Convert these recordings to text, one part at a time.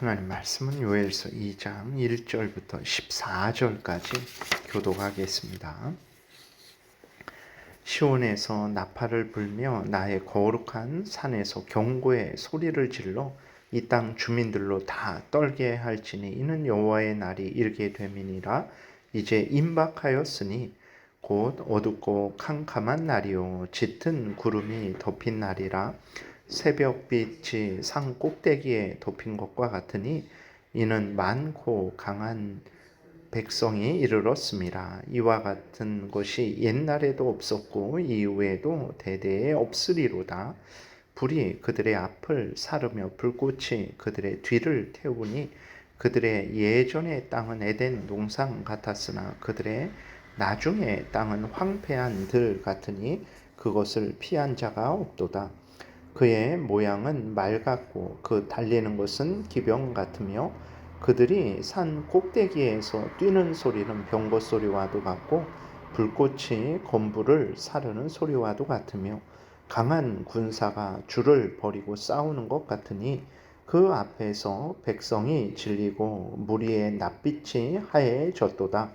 하나님 말씀은 요엘서 2장 1절부터 14절까지 교독하겠습니다. 시온에서 나팔을 불며 나의 거룩한 산에서 경고의 소리를 질러 이 땅 주민들로 다 떨게 할지니 이는 여호와의 날이 이르게 됨이니라. 이제 임박하였으니 곧 어둡고 캄캄한 날이요 짙은 구름이 덮인 날이라. 새벽빛이 산 꼭대기에 덮인 것과 같으니 이는 많고 강한 백성이 이르렀습니다. 이와 같은 것이 옛날에도 없었고 이후에도 대대에 없으리로다. 불이 그들의 앞을 사르며 불꽃이 그들의 뒤를 태우니 그들의 예전의 땅은 에덴 동산 같았으나 그들의 나중의 땅은 황폐한 들 같으니 그것을 피한 자가 없도다. 그의 모양은 말 같고 그 달리는 것은 기병 같으며 그들이 산 꼭대기에서 뛰는 소리는 병거 소리와도 같고 불꽃이 건물을 사르는 소리와도 같으며 강한 군사가 줄을 버리고 싸우는 것 같으니 그 앞에서 백성이 질리고 무리의 낯빛이 하얘졌도다.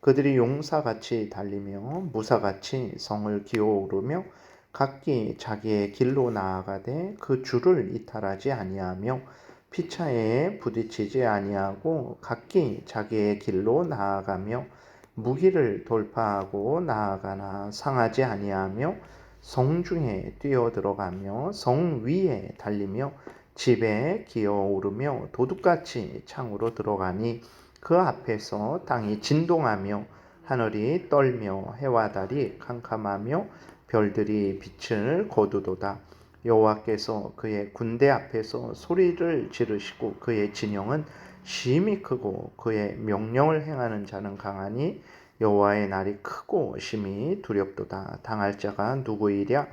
그들이 용사같이 달리며 무사같이 성을 기어오르며 각기 자기의 길로 나아가되 그 줄을 이탈하지 아니하며 피차에 부딪히지 아니하고 각기 자기의 길로 나아가며 무기를 돌파하고 나아가나 상하지 아니하며 성중에 뛰어들어가며 성 위에 달리며 집에 기어오르며 도둑같이 창으로 들어가니 그 앞에서 땅이 진동하며 하늘이 떨며 해와 달이 캄캄하며 별들이 빛을 거두도다. 여호와께서 그의 군대 앞에서 소리를 지르시고 그의 진영은 심히 크고 그의 명령을 행하는 자는 강하니 여호와의 날이 크고 심히 두렵도다. 당할 자가 누구이랴?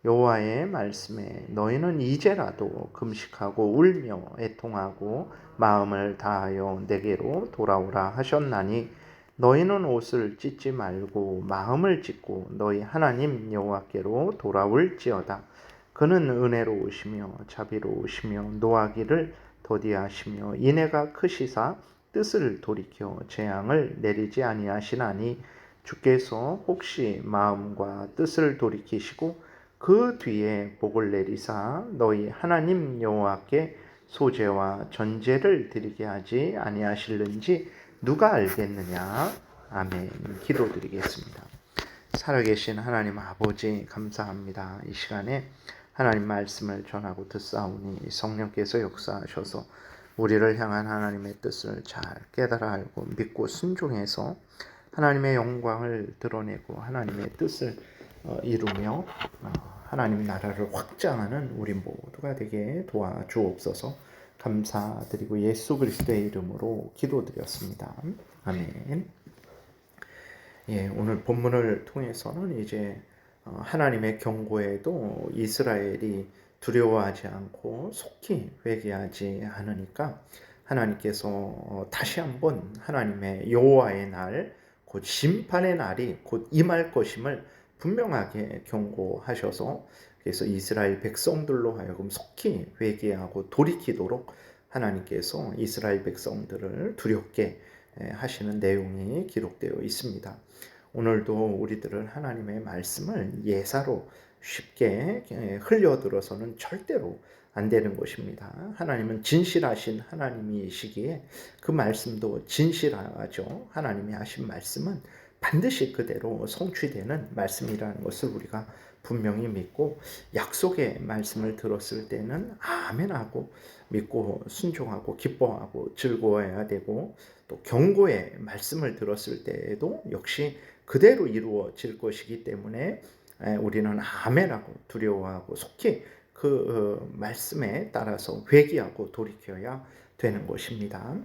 여호와의 말씀에 너희는 이제라도 금식하고 울며 애통하고 마음을 다하여 내게로 돌아오라 하셨나니 너희는 옷을 찢지 말고 마음을 찢고 너희 하나님 여호와께로 돌아올지어다. 그는 은혜로우시며 자비로우시며 노하기를 더디하시며 인애가 크시사 뜻을 돌이켜 재앙을 내리지 아니하시나니 주께서 혹시 마음과 뜻을 돌이키시고 그 뒤에 복을 내리사 너희 하나님 여호와께 소제와 전제를 드리게 하지 아니하실는지 누가 알겠느냐. 아멘. 기도드리겠습니다. 살아계신 하나님 아버지 감사합니다. 이 시간에 하나님 말씀을 전하고 듣사오니 성령께서 역사하셔서 우리를 향한 하나님의 뜻을 잘 깨달아 알고 믿고 순종해서 하나님의 영광을 드러내고 하나님의 뜻을 이루며 하나님 나라를 확장하는 우리 모두가 되게 도와주옵소서. 감사드리고 예수 그리스도의 이름으로 기도드렸습니다. 아멘. 오늘 본문을 통해서는 이제 하나님의 경고에도 이스라엘이 두려워하지 않고 속히 회개하지 않으니까 하나님께서 다시 한번 하나님의 여호와의 날, 곧 심판의 날이 곧 임할 것임을 분명하게 경고하셔서 그래서 이스라엘 백성들로 하여금 속히 회개하고 돌이키도록 하나님께서 이스라엘 백성들을 두렵게 하시는 내용이 기록되어 있습니다. 오늘도 우리들은 하나님의 말씀을 예사로 쉽게 흘려들어서는 절대로 안 되는 것입니다. 하나님은 진실하신 하나님이시기에 그 말씀도 진실하죠. 하나님이 하신 말씀은 반드시 그대로 성취되는 말씀이라는 것을 우리가 분명히 믿고 약속의 말씀을 들었을 때는 아멘하고 믿고 순종하고 기뻐하고 즐거워해야 되고 또 경고의 말씀을 들었을 때에도 역시 그대로 이루어질 것이기 때문에 우리는 아멘하고 두려워하고 속히 그 말씀에 따라서 회개하고 돌이켜야 되는 것입니다.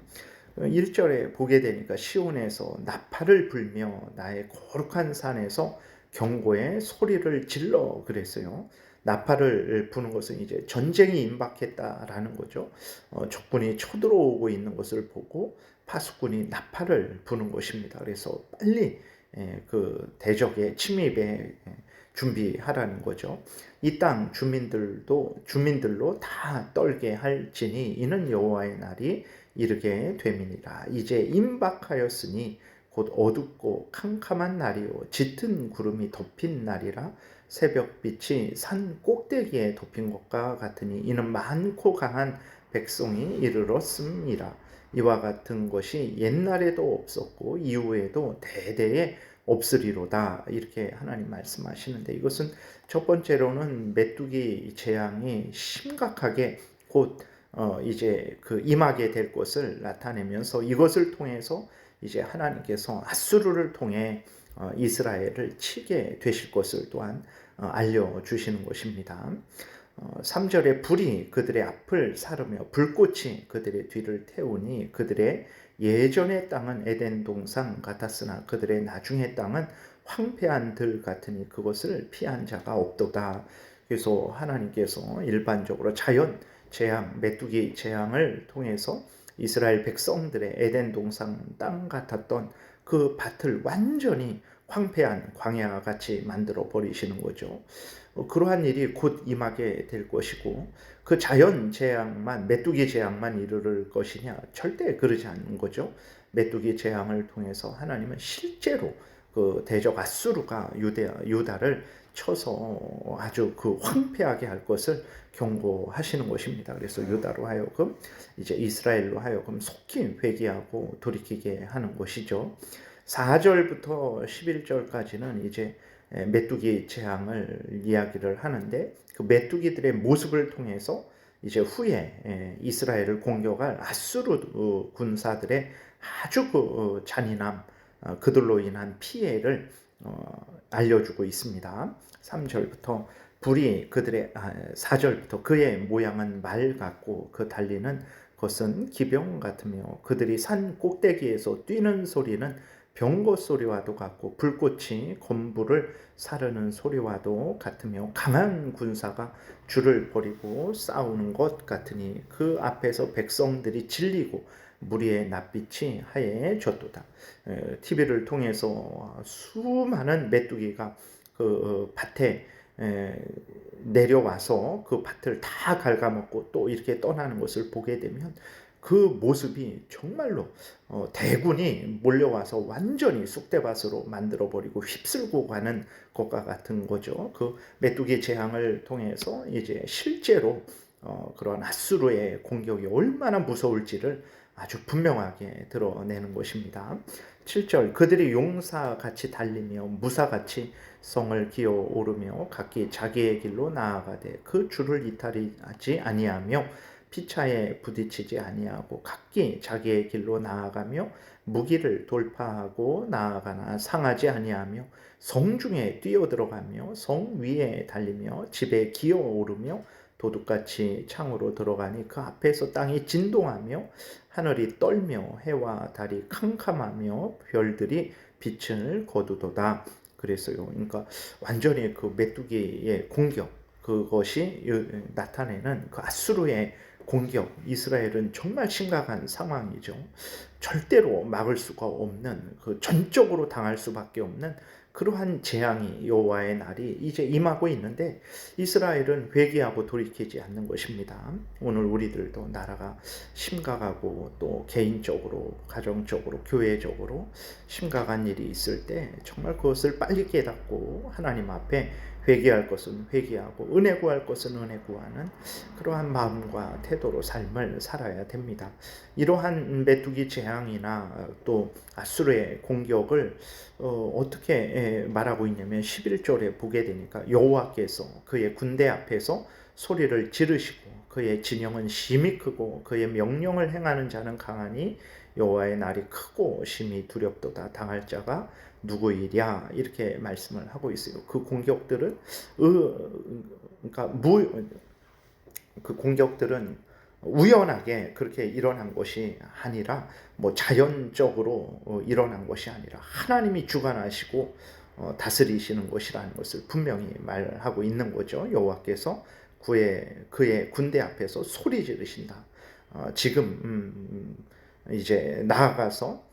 1절에 보게 되니까 시온에서 나팔을 불며 나의 거룩한 산에서 경고의 소리를 질러 그랬어요. 나팔을 부는 것은 이제 전쟁이 임박했다라는 거죠. 적군이 쳐들어오고 있는 것을 보고 파수꾼이 나팔을 부는 것입니다. 그래서 빨리 그 대적의 침입에 준비하라는 거죠. 이 땅 주민들로 다 떨게 할지니 이는 여호와의 날이 이르게 됨이니라. 이제 임박하였으니 곧 어둡고 캄캄한 날이요 짙은 구름이 덮인 날이라. 새벽빛이 산 꼭대기에 덮인 것과 같으니 이는 많고 강한 백성이 이르렀음이라. 이와 같은 것이 옛날에도 없었고 이후에도 대대에 없으리로다. 이렇게 하나님 말씀하시는데, 이것은 첫 번째로는 메뚜기 재앙이 심각하게 곧 이제 그 임하게 될 것을 나타내면서, 이것을 통해서 이제 하나님께서 앗수르를 통해 이스라엘을 치게 되실 것을 또한 알려주시는 것입니다. 3절에 불이 그들의 앞을 사르며 불꽃이 그들의 뒤를 태우니 그들의 예전의 땅은 에덴 동산 같았으나 그들의 나중의 땅은 황폐한 들 같으니 그것을 피한 자가 없도다. 그래서 하나님께서 일반적으로 자연 재앙, 메뚜기 재앙을 통해서 이스라엘 백성들의 에덴 동산 땅 같았던 그 밭을 완전히 황폐한 광야 같이 만들어 버리시는 거죠. 그러한 일이 곧 임하게 될 것이고, 그 자연 재앙만, 메뚜기 재앙만 이르를 것이냐? 절대 그러지 않는 거죠. 메뚜기 재앙을 통해서 하나님은 실제로 그 대적 앗수르가 유다를 쳐서 아주 그 황폐하게 할 것을 경고하시는 것입니다. 그래서 유다로 하여금, 이제 이스라엘로 하여금 속히 회개하고 돌이키게 하는 것이죠. 4절부터 11절까지는 이제 메뚜기 재앙을 이야기를 하는데, 그 메뚜기들의 모습을 통해서 이제 후에 이스라엘을 공격할 앗수르 군사들의 아주 그 잔인함, 그들로 인한 피해를 알려주고 있습니다. 3절부터 불이 그들의 4절부터 그의 모양은 말 같고 그 달리는 것은 기병 같으며 그들이 산 꼭대기에서 뛰는 소리는 병거 소리와도 같고 불꽃이 건물을 사르는 소리와도 같으며 강한 군사가 줄을 버리고 싸우는 것 같으니 그 앞에서 백성들이 질리고 무리의 낯빛이 하얘졌도다. TV를 통해서 수많은 메뚜기가 그 밭에 내려와서 그 밭을 다 갉아먹고 또 이렇게 떠나는 것을 보게 되면 그 모습이 정말로 대군이 몰려와서 완전히 쑥대밭으로 만들어버리고 휩쓸고 가는 것과 같은 거죠. 그 메뚜기 재앙을 통해서 이제 실제로 그런 앗수르의 공격이 얼마나 무서울지를 아주 분명하게 드러내는 것입니다. 7절 그들이 용사같이 달리며 무사같이 성을 기어 오르며 각기 자기의 길로 나아가되 그 줄을 이탈하지 아니하며 피차에 부딪히지 아니하고 각기 자기의 길로 나아가며 무기를 돌파하고 나아가나 상하지 아니하며 성중에 뛰어들어가며 성 위에 달리며 집에 기어 오르며 도둑같이 창으로 들어가니 그 앞에서 땅이 진동하며 하늘이 떨며 해와 달이 캄캄하며 별들이 빛을 거두도다. 그랬어요. 그러니까 완전히 그 메뚜기의 공격, 그것이 나타내는 그 앗수르의 공격, 이스라엘은 정말 심각한 상황이죠. 절대로 막을 수가 없는, 그 전적으로 당할 수밖에 없는 그러한 재앙이 여호와의 날이 이제 임하고 있는데, 이스라엘은 회개하고 돌이키지 않는 것입니다. 오늘 우리들도 나라가 심각하고 또 개인적으로, 가정적으로, 교회적으로 심각한 일이 있을 때 정말 그것을 빨리 깨닫고 하나님 앞에 회개할 것은 회개하고 은혜 구할 것은 은혜 구하는 그러한 마음과 태도로 삶을 살아야 됩니다. 이러한 메뚜기 재앙이나 또 앗수르의 공격을 어떻게 말하고 있냐면 11절에 보게 되니까 여호와께서 그의 군대 앞에서 소리를 지르시고 그의 진영은 심히 크고 그의 명령을 행하는 자는 강하니 여호와의 날이 크고 심히 두렵도다. 당할 자가 누구이랴, 이렇게 말씀을 하고 있어요. 그 공격들은 그 공격들은 우연하게 그렇게 일어난 것이 아니라 뭐 자연적으로 일어난 것이 아니라 하나님이 주관하시고 다스리시는 것이라는 것을 분명히 말하고 있는 거죠. 여호와께서 그의 군대 앞에서 소리 지르신다. 지금 이제 나아가서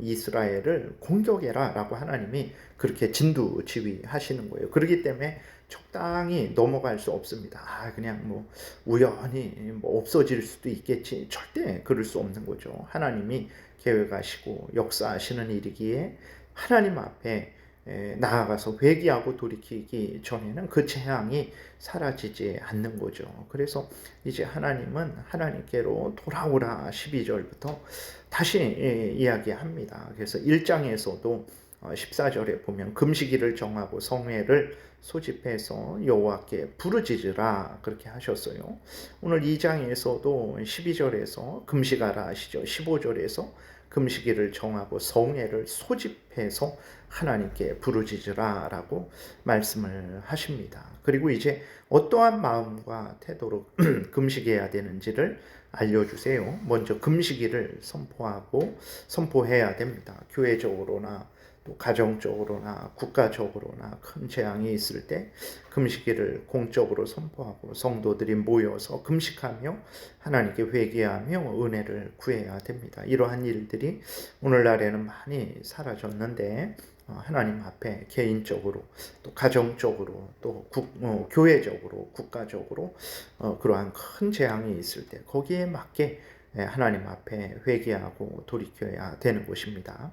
이스라엘을 공격해라라고 하나님이 그렇게 진두지휘하시는 거예요. 그렇기 때문에 적당히 넘어갈 수 없습니다. 그냥 뭐 우연히 뭐 없어질 수도 있겠지. 절대 그럴 수 없는 거죠. 하나님이 계획하시고 역사하시는 일이기에 하나님 앞에 나아가서 회개하고 돌이키기 전에는 그 재앙이 사라지지 않는 거죠. 그래서 이제 하나님은 하나님께로 돌아오라 12절부터 다시 이야기합니다. 그래서 1장에서도 14절에 보면 금식일을 정하고 성회를 소집해서 여호와께 부르짖으라 그렇게 하셨어요. 오늘 2장에서도 12절에서 금식하라 하시죠. 15절에서 금식일을 정하고 성회를 소집해서 하나님께 부르짖으라 라고 말씀을 하십니다. 그리고 이제 어떠한 마음과 태도로 금식해야 되는지를 알려주세요. 먼저 금식일을 선포해야 됩니다. 교회적으로나 또 가정적으로나 국가적으로나 큰 재앙이 있을 때 금식일을 공적으로 선포하고 성도들이 모여서 금식하며 하나님께 회개하며 은혜를 구해야 됩니다. 이러한 일들이 오늘날에는 많이 사라졌는데 하나님 앞에 개인적으로 또 가정적으로 또 교회적으로 국가적으로 그러한 큰 재앙이 있을 때 거기에 맞게 하나님 앞에 회개하고 돌이켜야 되는 것입니다.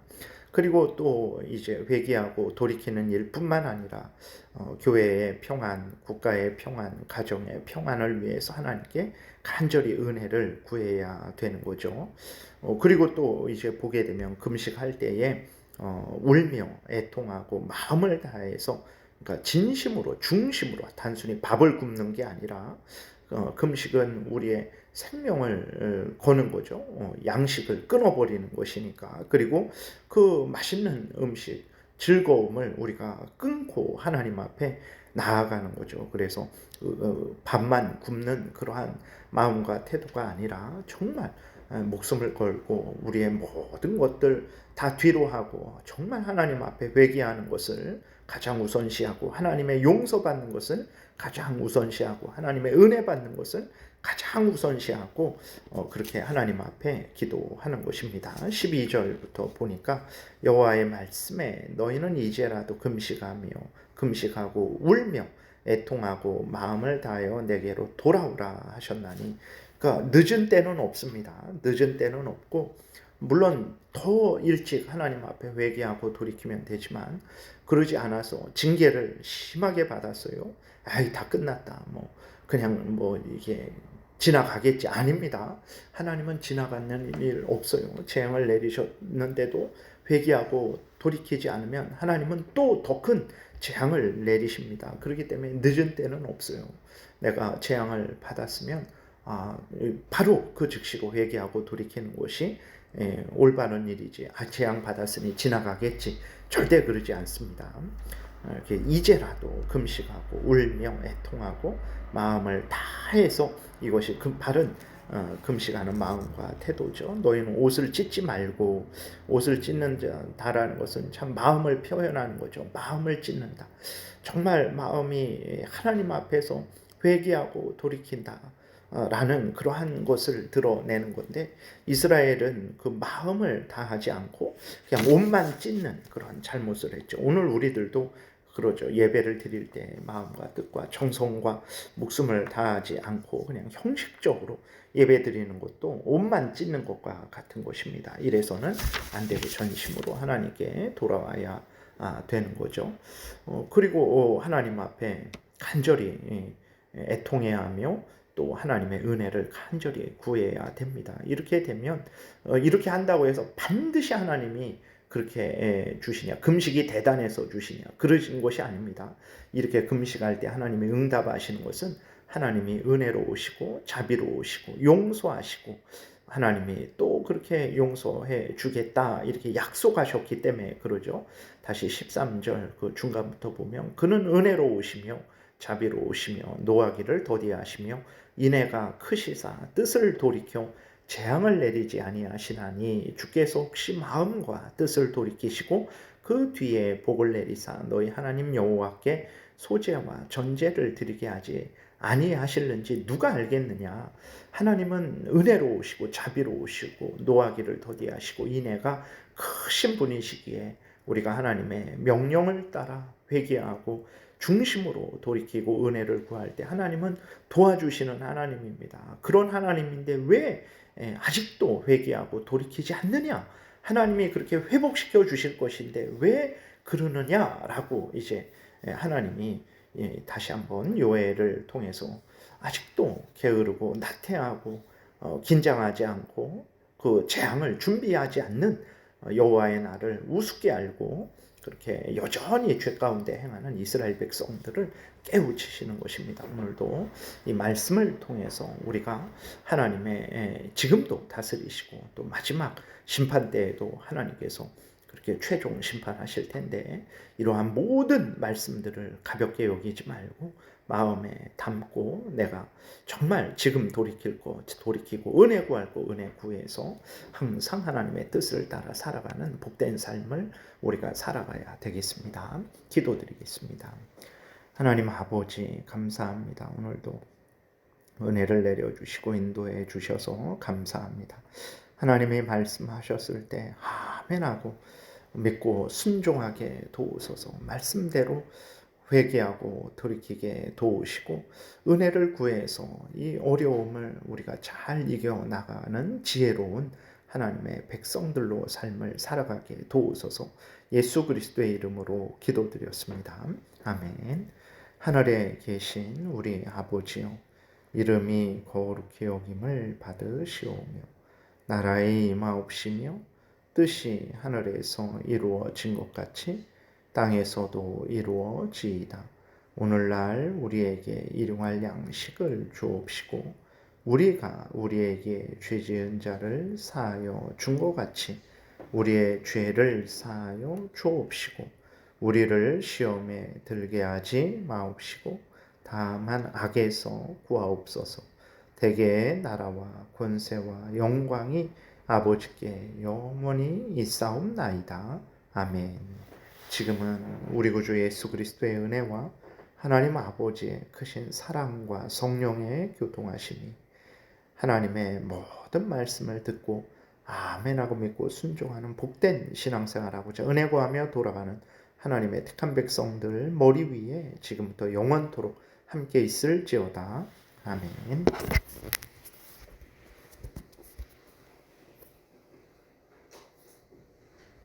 그리고 또 이제 회개하고 돌이키는 일뿐만 아니라 교회의 평안, 국가의 평안, 가정의 평안을 위해서 하나님께 간절히 은혜를 구해야 되는 거죠. 그리고 또 이제 보게 되면 금식할 때에 울며 애통하고 마음을 다해서 그러니까 진심으로 중심으로 단순히 밥을 굶는 게 아니라 금식은 우리의 생명을 거는 거죠. 양식을 끊어버리는 것이니까. 그리고 그 맛있는 음식, 즐거움을 우리가 끊고 하나님 앞에 나아가는 거죠. 그래서 밥만 굶는 그러한 마음과 태도가 아니라 정말 목숨을 걸고 우리의 모든 것들 다 뒤로 하고 정말 하나님 앞에 회개하는 것을 가장 우선시하고 하나님의 용서받는 것을 가장 우선시하고 하나님의 은혜 받는 것을 가장 우선시하고 그렇게 하나님 앞에 기도하는 것입니다. 12절부터 보니까 여호와의 말씀에 너희는 이제라도 금식하고 울며 애통하고 마음을 다하여 내게로 돌아오라 하셨나니 그러니까 늦은 때는 없습니다. 늦은 때는 없고 물론 더 일찍 하나님 앞에 회개하고 돌이키면 되지만 그러지 않아서 징계를 심하게 받았어요. 다 끝났다. 그냥 이게 지나가겠지. 아닙니다. 하나님은 지나가는 일 없어요. 재앙을 내리셨는데도 회개하고 돌이키지 않으면 하나님은 또 더 큰 재앙을 내리십니다. 그렇기 때문에 늦은 때는 없어요. 내가 재앙을 받았으면 바로 그 즉시로 회개하고 돌이키는 것이 올바른 일이지. 재앙 받았으니 지나가겠지. 절대 그러지 않습니다. 이렇게 이제라도 금식하고 울며 애통하고 마음을 다해서 이것이 바른 금식하는 마음과 태도죠. 너희는 옷을 찢지 말고 옷을 찢는다라는 것은 참 마음을 표현하는 거죠. 마음을 찢는다. 정말 마음이 하나님 앞에서 회개하고 돌이킨다. 라는 그러한 것을 드러내는 건데 이스라엘은 그 마음을 다하지 않고 그냥 옷만 찢는 그런 잘못을 했죠. 오늘 우리들도 그러죠. 예배를 드릴 때 마음과 뜻과 정성과 목숨을 다하지 않고 그냥 형식적으로 예배 드리는 것도 옷만 찢는 것과 같은 것입니다. 이래서는 안 되고 전심으로 하나님께 돌아와야 되는 거죠. 그리고 하나님 앞에 간절히 애통해야 하며 또 하나님의 은혜를 간절히 구해야 됩니다. 이렇게 되면 이렇게 한다고 해서 반드시 하나님이 그렇게 주시냐, 금식이 대단해서 주시냐, 그러신 것이 아닙니다. 이렇게 금식할 때 하나님이 응답하시는 것은 하나님이 은혜로우시고 자비로우시고 용서하시고 하나님이 또 그렇게 용서해 주겠다 이렇게 약속하셨기 때문에 그러죠. 다시 13절 그 중간부터 보면 그는 은혜로우시며 자비로우시며 노하기를 더디하시며 인애가 크시사 뜻을 돌이켜 재앙을 내리지 아니하시나니 주께서 혹시 마음과 뜻을 돌이키시고 그 뒤에 복을 내리사 너희 하나님 여호와께 소제와 전제를 드리게 하지 아니하실는지 누가 알겠느냐. 하나님은 은혜로우시고 자비로우시고 노하기를 더디하시고 인애가 크신 분이시기에 우리가 하나님의 명령을 따라 회개하고 중심으로 돌이키고 은혜를 구할 때 하나님은 도와주시는 하나님입니다. 그런 하나님인데 왜 아직도 회개하고 돌이키지 않느냐? 하나님이 그렇게 회복시켜 주실 것인데 왜 그러느냐라고 이제 하나님이 다시 한번 요엘을 통해서 아직도 게으르고 나태하고 긴장하지 않고 그 재앙을 준비하지 않는 여호와의 날을 우습게 알고 그렇게 여전히 죄 가운데 행하는 이스라엘 백성들을 깨우치시는 것입니다. 오늘도 이 말씀을 통해서 우리가 하나님의 지금도 다스리시고 또 마지막 심판 때에도 하나님께서 그렇게 최종 심판하실 텐데 이러한 모든 말씀들을 가볍게 여기지 말고 마음에 담고 내가 정말 지금 돌이키고 은혜 구할 거 은혜 구해서 항상 하나님의 뜻을 따라 살아가는 복된 삶을 우리가 살아가야 되겠습니다. 기도드리겠습니다. 하나님 아버지 감사합니다. 오늘도 은혜를 내려주시고 인도해 주셔서 감사합니다. 하나님이 말씀하셨을 때 아멘하고 믿고 순종하게 도우소서. 말씀대로 회개하고 돌이키게 도우시고 은혜를 구해서 이 어려움을 우리가 잘 이겨나가는 지혜로운 하나님의 백성들로 삶을 살아가게 도우소서. 예수 그리스도의 이름으로 기도드렸습니다. 아멘. 하늘에 계신 우리 아버지요, 이름이 거룩히 여김을 받으시오며 나라의 임하옵시며 뜻이 하늘에서 이루어진 것 같이 땅에서도 이루어지이다. 오늘날 우리에게 일용할 양식을 주옵시고 우리가 우리에게 죄 지은 자를 사하여 준 것 같이 우리의 죄를 사하여 주옵시고 우리를 시험에 들게 하지 마옵시고 다만 악에서 구하옵소서. 대개의 나라와 권세와 영광이 아버지께 영원히 있사옵나이다. 아멘. 지금은 우리 구주 예수 그리스도의 은혜와 하나님 아버지의 크신 사랑과 성령의 교통하심이 하나님의 모든 말씀을 듣고 아멘하고 믿고 순종하는 복된 신앙생활하고자 은혜 구하며 돌아가는 하나님의 택한 백성들 머리 위에 지금부터 영원토록 함께 있을지어다. 아멘.